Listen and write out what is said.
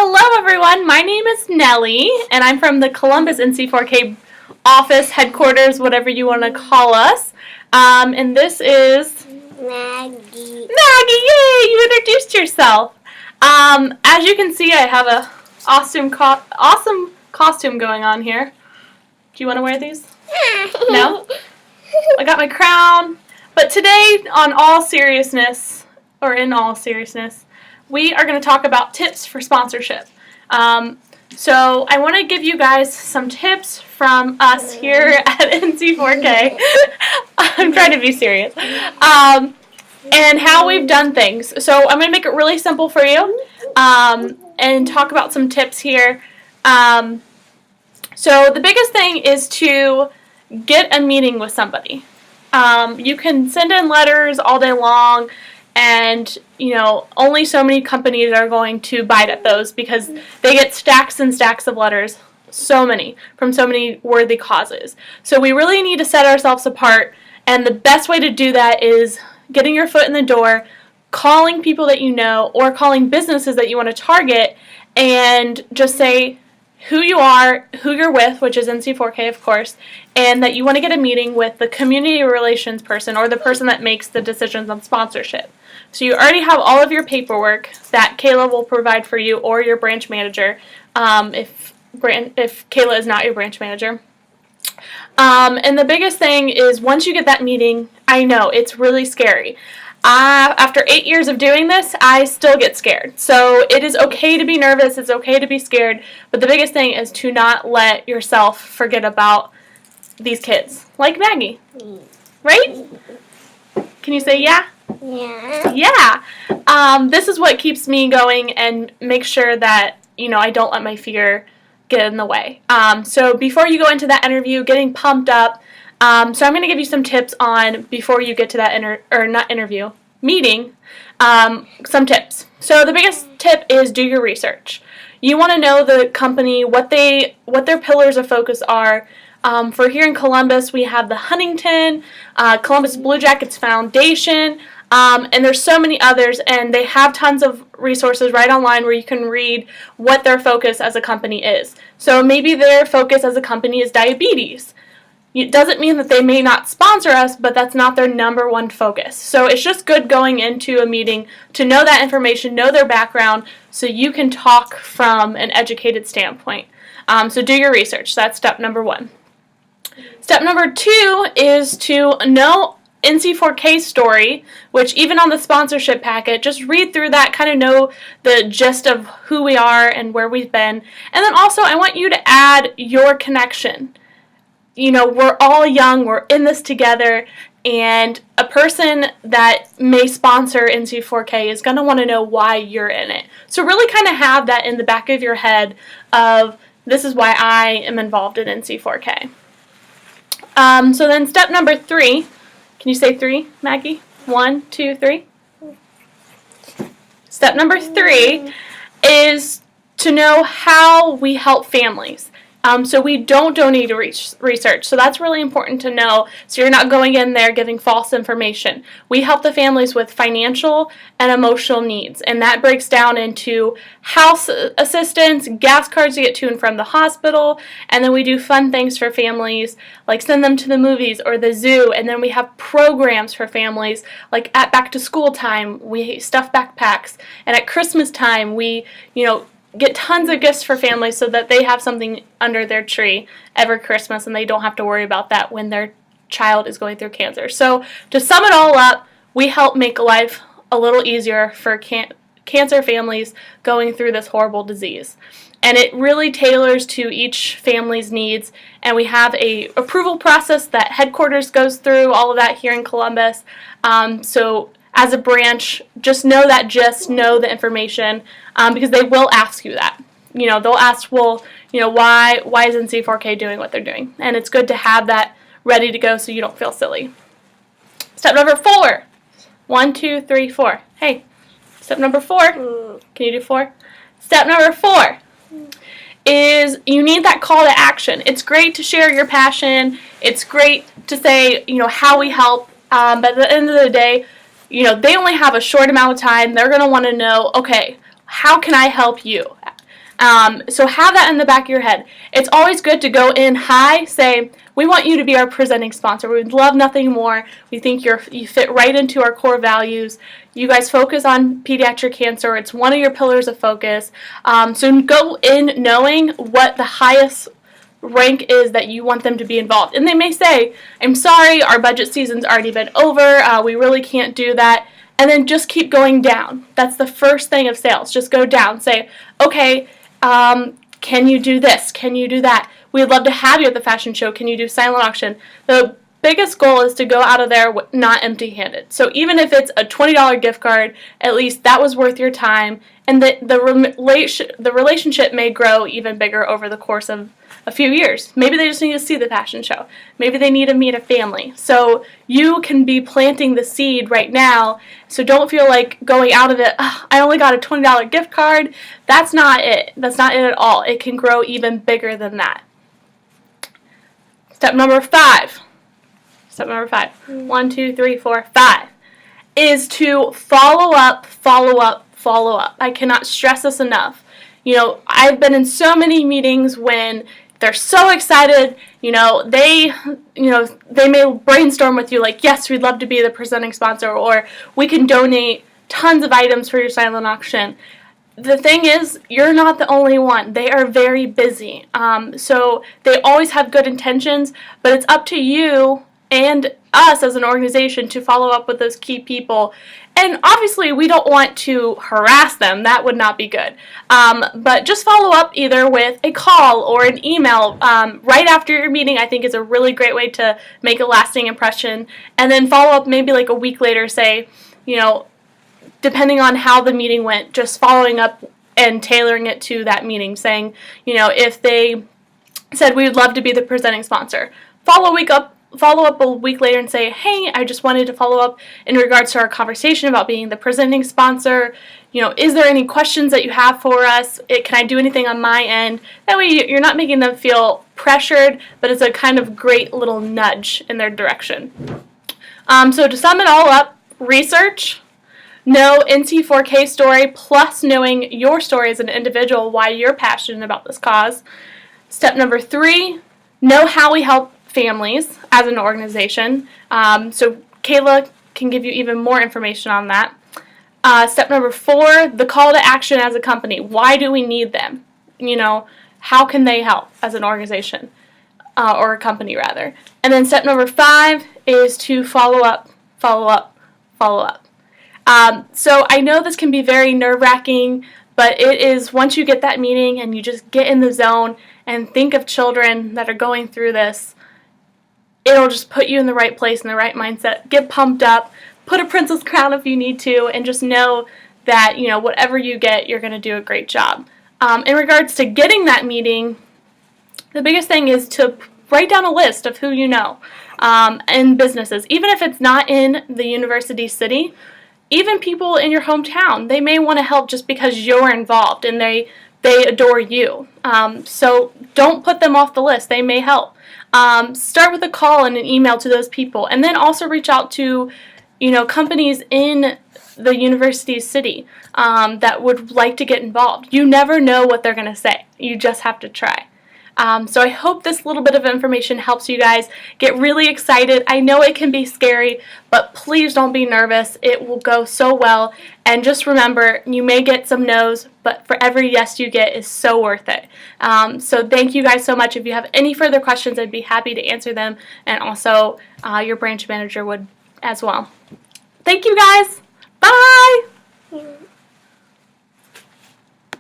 Hello everyone, my name is Nellie, and I'm from the Columbus NC4K office, headquarters, whatever you want to call us. And this is Maggie. Maggie, yay! You introduced yourself. As you can see, I have a awesome costume going on here. Do you want to wear these? No? I got my crown. But today, in all seriousness, we are going to talk about tips for sponsorship. So I want to give you guys some tips from us here at NC4K. I'm trying to be serious. And how we've done things. So I'm going to make it really simple for you and talk about some tips here. So the biggest thing is to get a meeting with somebody. You can send in letters all day long, and only so many companies are going to bite at those because they get stacks and stacks of letters, so many, from so many worthy causes. So we really need to set ourselves apart, and the best way to do that is getting your foot in the door, calling people that you know, or calling businesses that you want to target, and just say who you are, who you're with, which is NC4K, of course, and that you want to get a meeting with the community relations person or the person that makes the decisions on sponsorship. So you already have all of your paperwork that Kayla will provide for you, or your branch manager, if Kayla is not your branch manager. And the biggest thing is, once you get that meeting, I know it's really scary. After 8 years of doing this, I still get scared. So it is okay to be nervous, it's okay to be scared, but the biggest thing is to not let yourself forget about these kids, like Maggie, right? Can you say yeah? Yeah. Yeah. This is what keeps me going and makes sure that, I don't let my fear get in the way. So before you go into that interview, getting pumped up, so I'm going to give you some tips on before you get to that meeting, some tips. So the biggest tip is do your research. You want to know the company, what their pillars of focus are. For here in Columbus, we have the Huntington, Columbus Blue Jackets Foundation, and there's so many others, and they have tons of resources right online where you can read what their focus as a company is. So maybe their focus as a company is diabetes. It doesn't mean that they may not sponsor us, but that's not their number one focus. So it's just good going into a meeting to know that information, know their background, so you can talk from an educated standpoint. So do your research. That's step number one. Step number two is to know NC4K story, which even on the sponsorship packet, just read through that, kind of know the gist of who we are and where we've been. And then also I want you to add your connection. We're all young, we're in this together, and a person that may sponsor NC4K is going to want to know why you're in it. So really kind of have that in the back of your head of, this is why I am involved in NC4K. So then step number three, can you say three, Maggie? 1, 2, 3. Step number three is to know how we help families. So we don't donate to research. So that's really important to know, so you're not going in there giving false information. We help the families with financial and emotional needs, and that breaks down into house assistance, gas cards to get to and from the hospital, and then we do fun things for families, like send them to the movies or the zoo, and then we have programs for families, like at back to school time, we stuff backpacks, and at Christmas time, we, get tons of gifts for families so that they have something under their tree every Christmas and they don't have to worry about that when their child is going through cancer. So to sum it all up, we help make life a little easier for cancer families going through this horrible disease. And it really tailors to each family's needs, and we have a approval process that headquarters goes through, all of that here in Columbus. So as a branch, just know the information, because they will ask you that. They'll ask, well, why is NC4K doing what they're doing? And it's good to have that ready to go so you don't feel silly. Step number 4. 1, 2, 3, 4. Hey, step number 4. Can you do 4? Step number 4 is you need that call to action. It's great to share your passion. It's great to say, how we help. But at the end of the day, they only have a short amount of time. They're going to want to know, okay, how can I help you? So have that in the back of your head. It's always good to go in high, say, we want you to be our presenting sponsor. We would love nothing more. We think you fit right into our core values. You guys focus on pediatric cancer. It's one of your pillars of focus. So go in knowing what the highest rank is that you want them to be involved. And they may say, I'm sorry, our budget season's already been over. We really can't do that. And then just keep going down. That's the first thing of sales. Just go down. Say, okay, can you do this? Can you do that? We'd love to have you at the fashion show. Can you do silent auction? The biggest goal is to go out of there not empty-handed. So even if it's a $20 gift card, at least that was worth your time, and the relationship may grow even bigger over the course of a few years. Maybe they just need to see the fashion show. Maybe they need to meet a family. So you can be planting the seed right now. So don't feel like going out of it, oh, I only got a $20 gift card. That's not it. That's not it at all. It can grow even bigger than that. Step number 5. Step number 5. 1, 2, 3, 4, 5 is to follow up, follow up, follow up. I cannot stress this enough. You know, I've been in so many meetings when they're so excited, they may brainstorm with you like, yes, we'd love to be the presenting sponsor, or we can donate tons of items for your silent auction. The thing is, you're not the only one. They are very busy. So they always have good intentions, but it's up to you and us as an organization to follow up with those key people. And obviously, we don't want to harass them. That would not be good. But just follow up either with a call or an email right after your meeting, I think is a really great way to make a lasting impression. And then follow up maybe like a week later, say, depending on how the meeting went, just following up and tailoring it to that meeting, saying, if they said we would love to be the presenting sponsor, follow up a week later and say, hey, I just wanted to follow up in regards to our conversation about being the presenting sponsor. Is there any questions that you have for us? Can I do anything on my end? That way you're not making them feel pressured, but it's a kind of great little nudge in their direction. So to sum it all up, research, know NC4K story, plus knowing your story as an individual, why you're passionate about this cause. Step number 3, know how we help families as an organization. So Kayla can give you even more information on that. Step number 4, the call to action as a company. Why do we need them? How can they help as an organization or a company rather? And then step number 5 is to follow up, follow up, follow up. So I know this can be very nerve-wracking, but it is once you get that meeting and you just get in the zone and think of children that are going through this, it'll just put you in the right place, in the right mindset. Get pumped up, put a princess crown if you need to, and just know that, whatever you get, you're going to do a great job. In regards to getting that meeting, the biggest thing is to write down a list of who you know in businesses. Even if it's not in the university city, even people in your hometown, they may want to help just because you're involved and they adore you. So don't put them off the list. They may help. Start with a call and an email to those people, and then also reach out to, companies in the university city that would like to get involved. You never know what they're going to say. You just have to try. So I hope this little bit of information helps you guys get really excited. I know it can be scary, but please don't be nervous. It will go so well. And just remember, you may get some no's, but for every yes you get is so worth it. So thank you guys so much. If you have any further questions, I'd be happy to answer them. And also, your branch manager would as well. Thank you guys. Bye!